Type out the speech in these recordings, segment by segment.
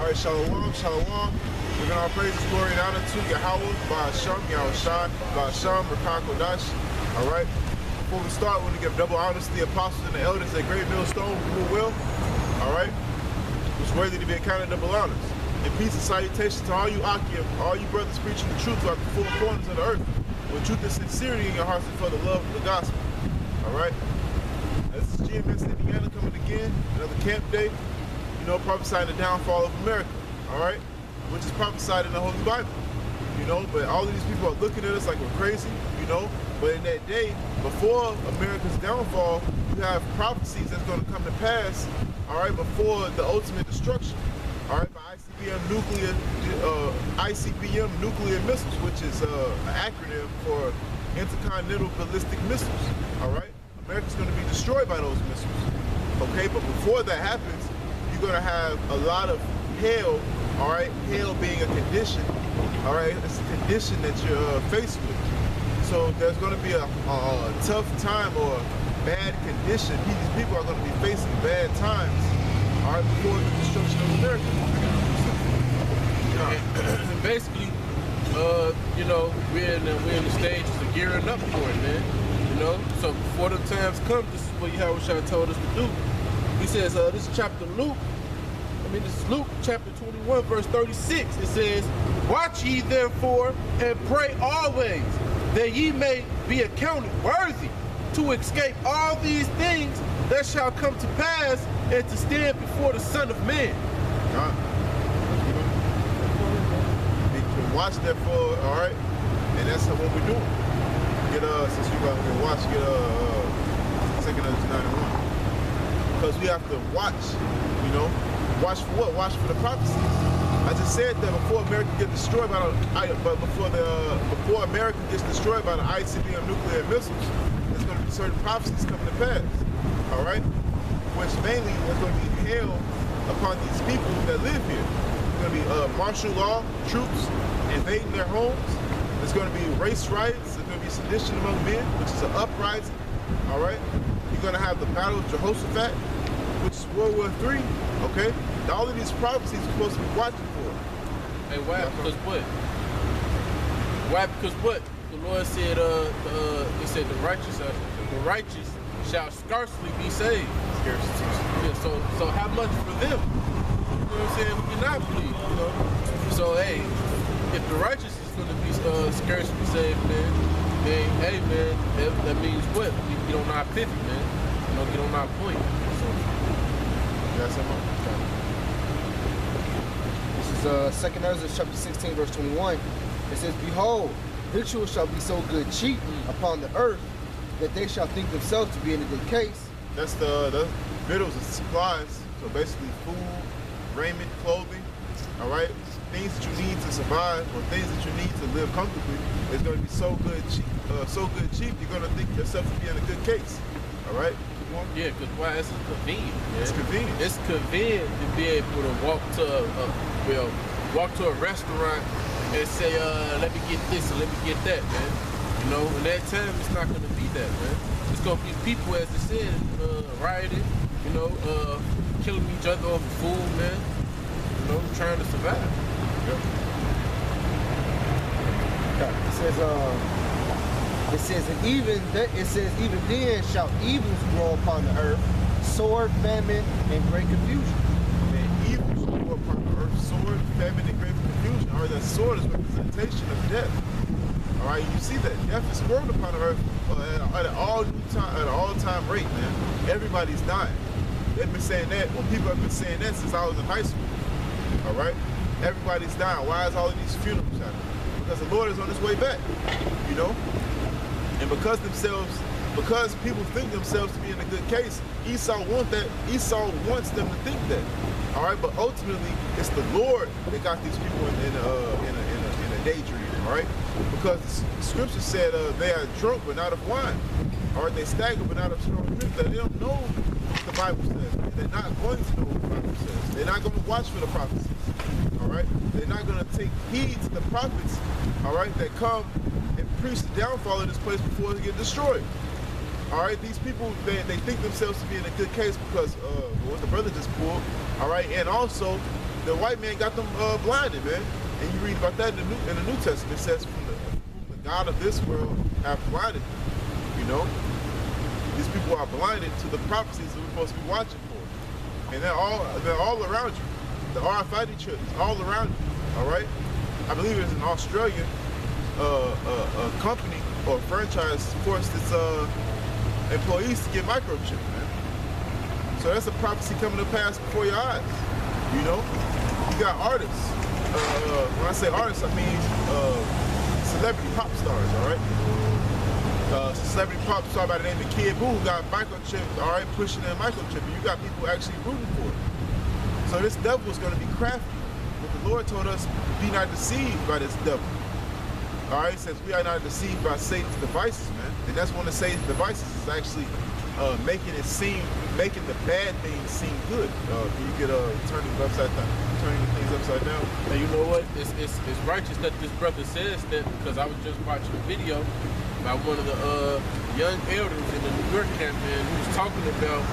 All right, shalom, shalom. Giving our praises, glory, and honor to Yahweh, Ba'asham, Yahushai, Ba'asham, Rakan Kodash. All right. Before we start, we're going to give double honors to the apostles and the elders at Great Millstone, who will. All right. It's worthy to be accounted double honors. And peace and salutation to all you Akim, all you brothers preaching the truth throughout the four corners of the earth, with truth and sincerity in your hearts and for the love of the gospel. All right. This is GMS Indiana coming again, another camp day. You know, prophesying the downfall of America, all right? Which is prophesied in the Holy Bible, you know? But all of these people are looking at us like we're crazy, you know? But in that day, before America's downfall, you have prophecies that's going to come to pass, all right, before the ultimate destruction, all right, by ICBM nuclear missiles, which is an acronym for intercontinental ballistic missiles, all right? America's going to be destroyed by those missiles, okay? But before that happens, you're going to have a lot of hell, all right? Hell being a condition, all right? It's a condition that you're faced with. So there's going to be a tough time or bad condition. These people are going to be facing bad times, all right, before the destruction of America. And basically, you know, we're in the stages of gearing up for it, man. You know, so before the times come, this is what Yahushua told us to do. He says, this is this is Luke chapter 21, verse 36. It says, watch ye therefore and pray always, that ye may be accounted worthy to escape all these things that shall come to pass and to stand before the Son of Man. Watch therefore, all right? And that's what we're doing. Since you got to watch, Second Ezra 91. Because we have to watch, you know. Watch for what? Watch for the prophecies. I just said that before America gets destroyed by before America gets destroyed by the ICBM nuclear missiles, there's going to be certain prophecies coming to pass. All right, which mainly is going to be hell upon these people that live here. There's going to be martial law, troops invading their homes. There's going to be race riots. There's going to be sedition among men, which is an uprising. All right, you're going to have the Battle of Jehoshaphat, which is World War III. Okay, all of these prophecies are supposed to be watching for. Hey, why? Because what? Why? Because what? The Lord said, He said the righteous shall scarcely be saved. Scarcity. Yeah, so how much for them? You know what I'm saying? We cannot believe, you know. So hey, if the righteous is going to be scarcely saved, man, hey man, that means what? We get on our pivot, man. You know, get on our point. So, this is 2nd Ezra chapter 16, verse 21. It says, behold, victuals shall be so good cheap upon the earth that they shall think themselves to be in a good case. That's the victuals and supplies. So basically food, raiment, clothing, all right? Things that you need to survive or things that you need to live comfortably is going to be so good cheap, you're going to think yourself to be in a good case, all right? yeah, because why? It's convenient. Man. It's convenient. It's convenient to be able to walk to a restaurant and say, let me get this and let me get that, man. You know, in that time, it's not going to be that, man. It's going to be people, as they said, rioting, you know, killing each other over food, man. You know, trying to survive. Yep. It says, even then shall evils grow upon the earth, sword, famine, and great confusion. Man, evils grow upon the earth, sword, famine, and great confusion. Or that sword is representation of death. All right, you see that death is growing upon the earth at an all-time rate, man. Everybody's dying. They've been saying that, well, people have been saying that since I was in high school. All right, everybody's dying. Why is all of these funerals happening? Because the Lord is on his way back, you know. And because people think themselves to be in a good case, Esau wants them to think that. All right, but ultimately it's the Lord that got these people in a daydream. All right, because the scripture said they are drunk but not of wine. All right, they stagger but not of strong drink. They don't know what the Bible says. They're not going to know what the Bible says. They're not going to watch for the prophecies. All right, they're not going to take heed to the prophets. All right, that come and preach the downfall of this place before it get destroyed. All right, these people, they think themselves to be in a good case because what the brother just pulled. All right, and also the white man got them blinded, man. And you read about that in the New Testament. It says, "From the God of this world have blinded them." You know, these people are blinded to the prophecies that we're supposed to be watching for, and they're all around you. The RFID chip is all around you. All right. I believe it's an Australian a company or franchise forced its employees to get microchipped, man. So that's a prophecy coming to pass before your eyes. You know, you got artists. When I say artists, I mean celebrity pop stars. All right. Celebrity pop star by the name of Kid Boo who got microchipped. All right, pushing that microchip. You got people actually rooting for it. So this devil is going to be crafty. But the Lord told us, "Be not deceived by this devil." All right, since we are not deceived by Satan's devices, man, and that's one of Satan's devices is actually making the bad things seem good. You could turning the things upside down. And you know what? It's righteous that this brother says that, because I was just watching a video by one of the young elders in the New York campaign who was talking about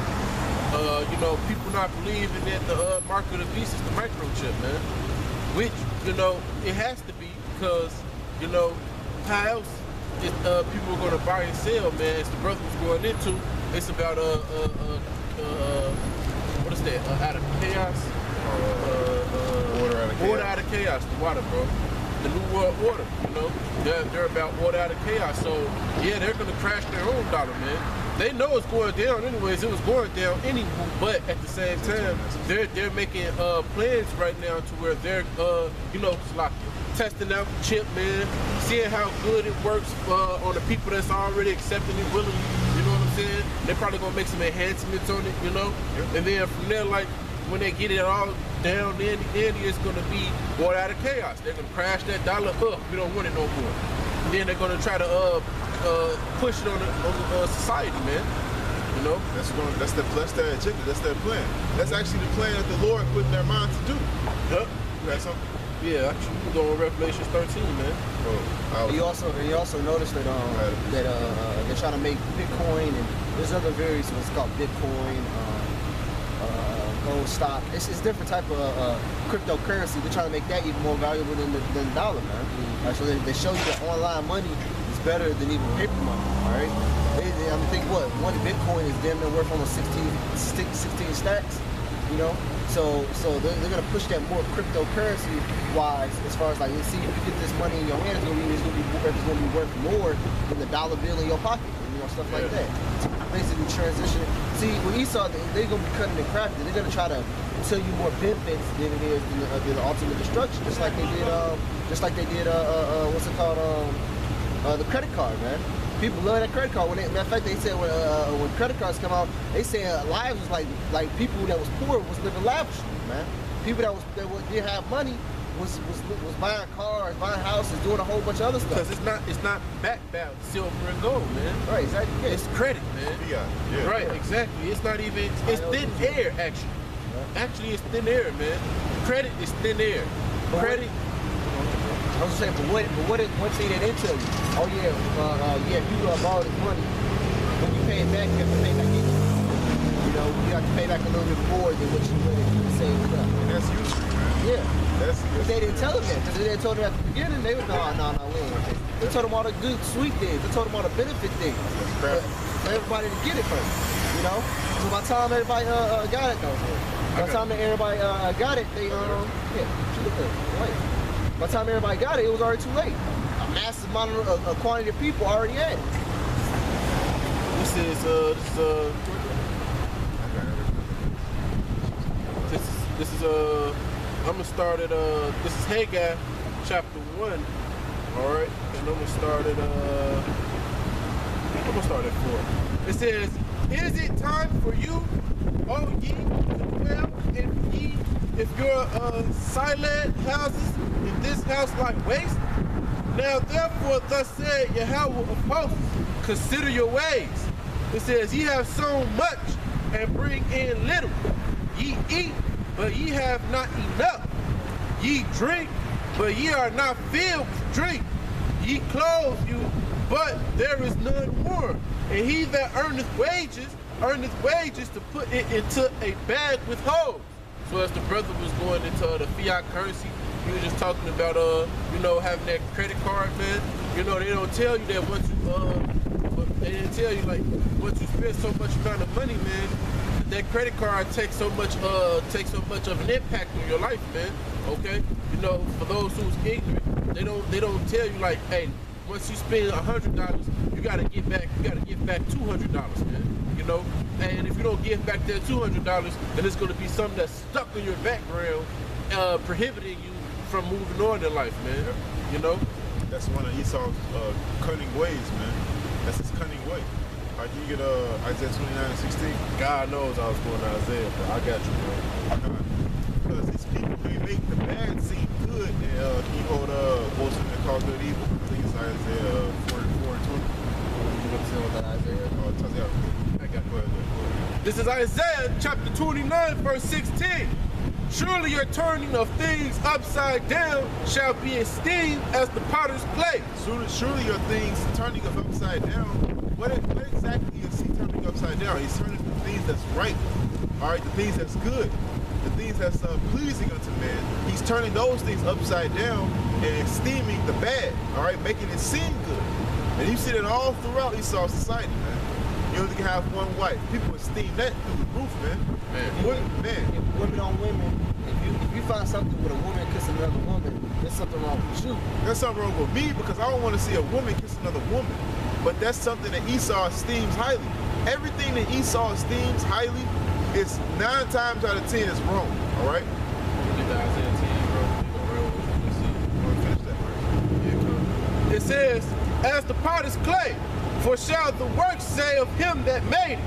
you know, people not believing that the mark of the beast is the microchip, man. Which, you know, it has to be, because, you know, how else is people are going to buy and sell, man? As the brother was going into, it's about what is that? Out of chaos. Order out of chaos. The water, bro. The new world order. You know, they're about order out of chaos. So yeah, they're going to crash their own dollar, man. They know it's going down anyways. It was going down anyway, but at the same time, they're making plans right now to where they're you know, like testing out the chip, man, seeing how good it works on the people that's already accepting it willingly. You know what I'm saying? They're probably gonna make some enhancements on it, you know. Yep. And then from there, like when they get it all down, then it's gonna be born out of chaos. They're gonna crash that dollar up. We don't want it no more. And then they're gonna try to push it on the society, man. You know, that's their agenda. That's their plan. That's actually the plan that the Lord put in their mind to do. Yep. You got something? Yeah, actually, we go on Revelation 13, man. You also notice that they're trying to make Bitcoin, and there's other various what's called Bitcoin, gold stock. It's different type of cryptocurrency. They're trying to make that even more valuable than the dollar, man. So they show you that online money is better than even paper money. All right. I mean, think what one Bitcoin is damn near worth almost 16 stacks. You know. So they're gonna push that more cryptocurrency wise, as far as like, you see, if you get this money in your hand, it's gonna be worth more than the dollar bill in your pocket, you know, stuff like that. Basically transition. See, with Esau, they're gonna be cutting and crafting. They're gonna try to tell you more benefits than it is than the ultimate destruction, just like they did what's it called, the credit card, man. People love that credit card. Matter of fact, they said when credit cards come out, they said lives was like people that was poor was living lavishly, man. People that didn't have money was buying cars, buying houses, doing a whole bunch of other stuff. Because it's not backed by silver and gold, man. Right, exactly. Yeah. It's credit, man. Yeah. Right, exactly. It's not even. It's thin air, actually. Yeah. Actually, it's thin air, man. Credit is thin air. Credit. I was saying, but one thing they didn't tell you, oh yeah, if you borrow this money, when you pay it back, you have to pay back it. You know, you have to pay back a little bit more than what you would saved up. And that's usury, man. Yeah. But they didn't tell them that, because they told them at the beginning, they were no, we ain't gonna take it. They told them all the good, sweet things. They told them all the benefit things. For everybody to get it first, you know? So by the time everybody got it, by the time everybody got it, they, right. By the time everybody got it, it was already too late. A massive amount of quantity of people already had it. This is I'm gonna start at this is Haggai chapter 1. All right, and I'm gonna start at 4. It says, "Is it time for you, O ye, to dwell in ye, if your silent houses in this house like waste? Now therefore thus said Yahweh of hosts, consider your ways." It says, "Ye have sown much and bring in little. Ye eat, but ye have not enough. Ye drink, but ye are not filled with drink. Ye clothe you, but there is none warm. And he that earneth wages to put it into a bag with holes." So as the brother was going into the fiat currency, he was just talking about having that credit card, man. You know, they don't tell you that once you they didn't tell you like once you spend so much amount of money, man, that credit card takes so much of an impact on your life, man. Okay? You know, for those who's ignorant, they don't tell you like, hey, once you spend $100, you gotta give back $200, man. You know? And if you don't give back that $200, then it's gonna be something that's stuck in your background, prohibiting you from moving on in life, man. You know? That's one of Esau's cunning ways, man. That's his cunning way. Like you get Isaiah 29:16. God knows I was going to Isaiah, but I got you, bro. Because these people, they make the bad seem good. And he hold what's it called good evil. I think it's Isaiah 44:20. You know what I'm saying with that Isaiah? Oh, it tells you how. I got it. This is Isaiah chapter 29, verse 16. Surely your turning of things upside down shall be esteemed as the potter's clay. Surely your things turning of upside down. What exactly is he turning upside down? He's turning the things that's right. All right, the things that's good, the things that's pleasing unto man. He's turning those things upside down and esteeming the bad. All right, making it seem good. And you see that all throughout Esau's society, man. You only can have one wife. People esteem that through the roof, man. If women on women, if you find something with a woman kissing another woman, there's something wrong with you. There's something wrong with me because I don't want to see a woman kiss another woman. But that's something that Esau esteems highly. Everything that Esau esteems highly is 9 times out of 10 is wrong. All right? Get to Isaiah 10, bro. Finish that verse. It says, as the potter's clay, for shall the work say of him that made it,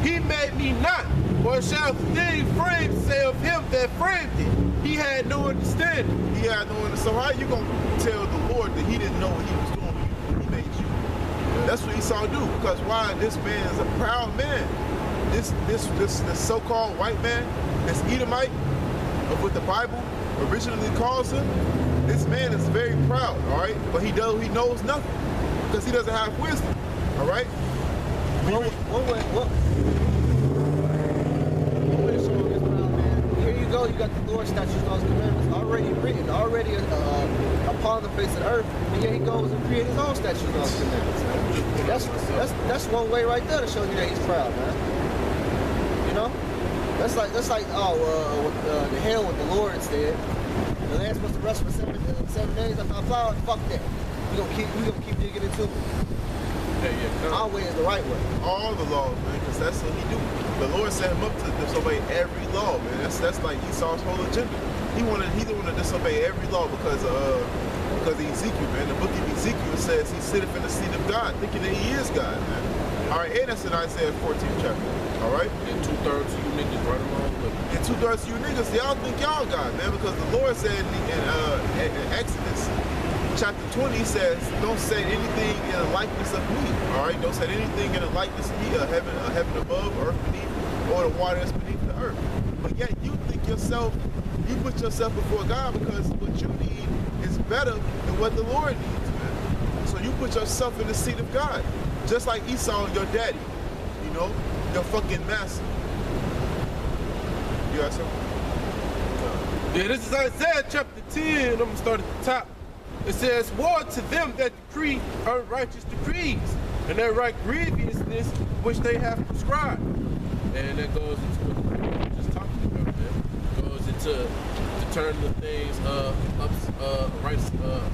he made me not, or shall the thing framed say of him that framed it, he had no understanding. He had no understanding. So how you gonna tell the Lord that he didn't know what he was doing when he made you? That's what Esau do. Because why? This man is a proud man. This so-called white man, this Edomite, of what the Bible originally calls him, this man is very proud, all right? But he knows nothing because he doesn't have wisdom, all right? One way to show his proud man. Here you go. You got the Lord statutes, laws, commandments already written, already upon the face of the earth. And yet he goes and creates his own statutes, laws, commandments. That's one way right there to show you that he's proud, man. You know, that's like the hell what the Lord said. The land supposed to rest for 7 days after I plowed. Fuck that. We gonna keep digging into it. Our way is the right way. All the laws, man, because that's what he do. The Lord set him up to disobey every law, man. That's like Esau's whole agenda. He didn't want to disobey every law because Ezekiel, man. The book of Ezekiel says he sitteth in the seat of God, thinking that he is God, man. All right, and that's in Isaiah 14th chapter. All right. And 2/3 of you niggas right along with it. And 2/3 of you niggas, y'all think y'all God, man, because the Lord said in Exodus chapter 20 says, don't say anything in the likeness of me. All right, don't say anything in the likeness of me, a heaven above, earth beneath, or the water that's beneath the earth. But yet you think you put yourself before God because what you need is better than what the Lord needs, man. So you put yourself in the seat of God, just like Esau, your daddy, you know, your fucking master. You got something? Yeah, this is Isaiah chapter 10. I'm gonna start at the top. It says, woe to them that decree unrighteous decrees, and that write grievousness which they have prescribed. And that goes into what we were just talking about, man. It goes into to turn the things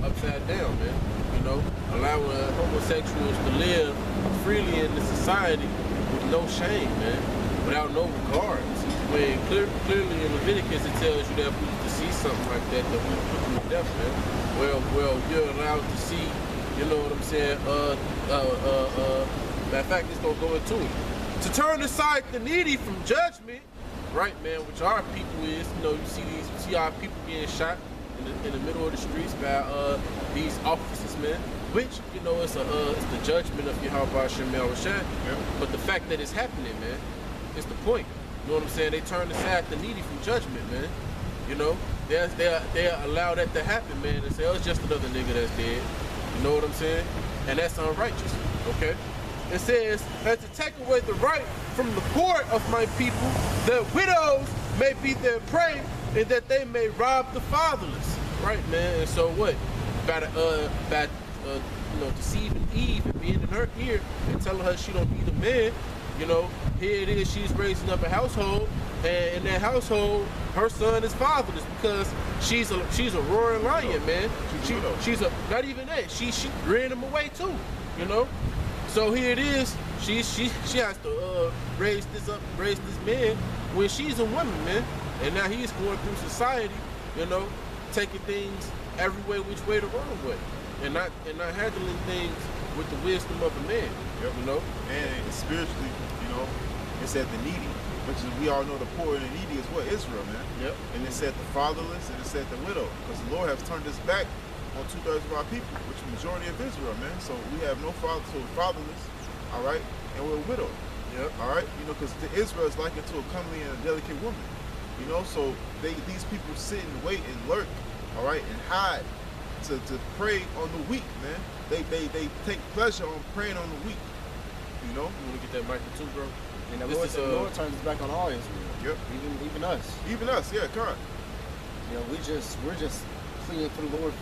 upside down, man. You know, allowing homosexuals to live freely in the society with no shame, man, without no regards. When clearly in Leviticus it tells you that if we to see something like that we put them to death, man. Well, you're allowed to see, you know what I'm saying, matter of fact, it's gonna go into it. To turn aside the needy from judgment, right, man, which our people is, you know, you see our people getting shot in the middle of the streets by these officers, man, which, you know, it's the judgment of Yahweh Shem El Rashad. Yeah. But the fact that it's happening, man, it's the point. You know what I'm saying? They turn aside the needy from judgment, man. You know, they allow that to happen, man, and say, oh, it's just another nigga that's dead. You know what I'm saying? And that's unrighteous, okay? It says, and to take away the right from the poor of my people, the widows may be their prey, and that they may rob the fatherless. Right, man. And so what? By deceiving Eve and being in her ear and telling her she don't need a man. Here it is. She's raising up a household, and in that household, her son is fatherless because she's a roaring lion, man. She's not even that. She ran him away too. So here it is. She has to raise this man when she's a woman, man. And now he's going through society, taking things every way, which way the wrong way, and not handling things with the wisdom of a man. Yep. And spiritually, it said the needy, which is, we all know the poor and the needy is what? Israel, man. Yep. And it said the fatherless, and it said the widow, because the Lord has turned his back on 2/3 of our people, which is the majority of Israel, man. So we have no father, so we're fatherless, all right, and we're widowed. Yep. All right, because Israel is likened to a comely and a delicate woman. So these people sit and wait and lurk, all right, and hide to prey on the weak, man. They take pleasure on preying on the weak. You want to get that mic too, bro? And the Lord turns his back on all Israel. Yep. Even us. Even us, yeah, correct. We're just pleading for the Lord.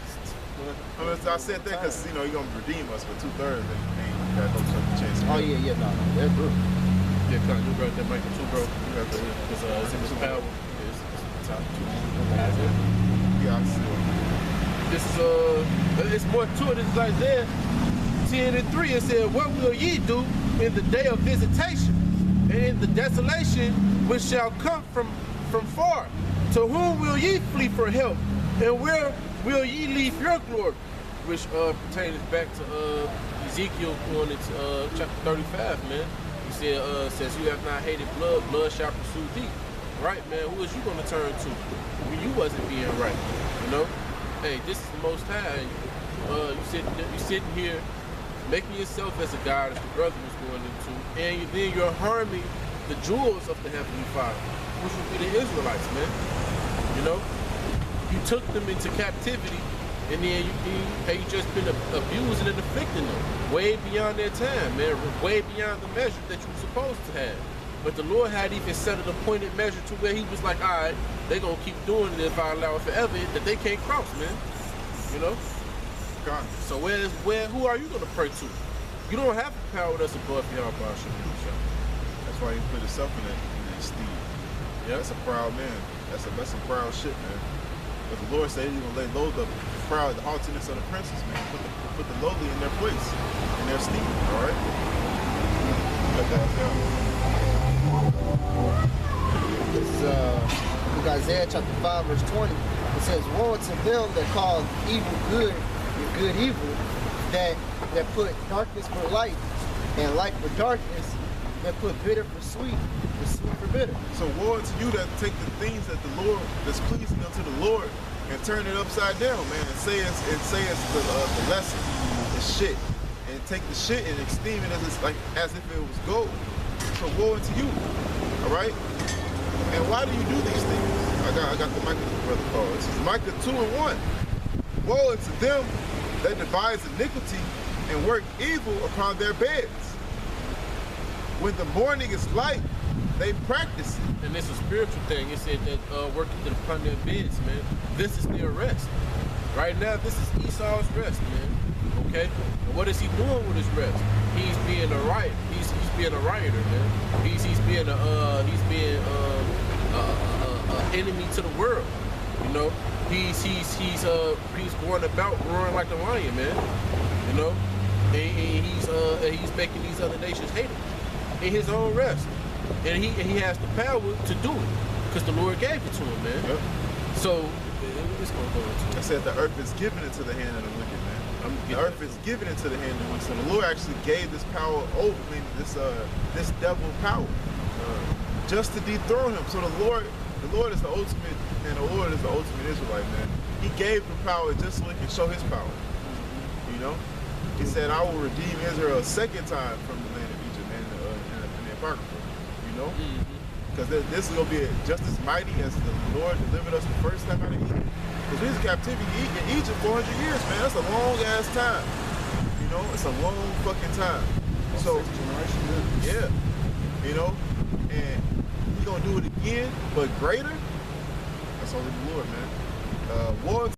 I said that because He's gonna redeem us for 2/3, and got no chance. Oh yeah, no, they're brutal. Yeah, Con, you brought that mic too, bro. Because it's in this power. It's top 2. Yeah, I see. This is it's more to it. This is Isaiah 10:3. It said, "What will ye do in the day of visitation, and in the desolation which shall come from far? To whom will ye flee for help, and where will ye leave your glory?" Which pertains back to Ezekiel on its chapter 35, man. He said, "Since you have not hated blood, blood shall pursue thee." Right, man. Who is you gonna turn to when you wasn't being right? Hey, this is the Most High. You sitting here making yourself as a god, as the brother was going into, and then you're harming the jewels of the Heavenly Father, which would be the Israelites, man. You took them into captivity, and then you just been abusing and afflicting them way beyond their time, man, way beyond the measure that you were supposed to have. But the Lord had even set an appointed measure to where he was like, all right, they're going to keep doing it if I allow it forever, that they can't cross, man. God. So who are you going to pray to? You don't have the power that's above Yahweh. That's why he put himself in that steed. Yeah, that's a proud man. That's some proud shit, man. But the Lord said he's going to lay low the proud, the haughtiness of the princes, man. Put the lowly in their place, in their steed, all right? Let that down. It's Isaiah chapter 5, verse 20. It says, "Woe to them that call evil good and good evil, that put darkness for light and light for darkness, that put bitter for sweet and sweet for bitter." So woe to you that take the things that the Lord, that's pleasing unto the Lord, and turn it upside down, man, and say it's the lesson, the shit, and take the shit and esteem it as if it was gold. So woe unto you, all right? And why do you do these things? I got the Micah brother called. This is Micah 2:1. Woe unto them that devise iniquity and work evil upon their beds. When the morning is light, they practice it. And it's a spiritual thing. It said that working upon their beds, man. This is their rest. Right now, this is Esau's rest, man. Okay? And what is he doing with his rest? He's being a riot. He's being a rioter, man. He's being enemy to the world. He's going about roaring like a lion, man. And he's making these other nations hate him in his own rest. And he has the power to do it because the Lord gave it to him, man. Yep. So it's gonna go into. I said the earth is given into the hand of the wicked, man. The earth is given into the hand of the wicked. So the Lord actually gave this power over, this devil power, just to dethrone him. So the Lord is the ultimate, and the Lord is the ultimate Israelite, man. He gave him power just so he can show his power. He said, "I will redeem Israel a second time from the land of Egypt and the Apocrypha." Because this is going to be just as mighty as the Lord delivered us the first time out of Egypt. Because we was in captivity in Egypt 400 years, man. That's a long ass time. It's a long fucking time. So, yeah. And we're gonna do it again, but greater, that's only the Lord, man. War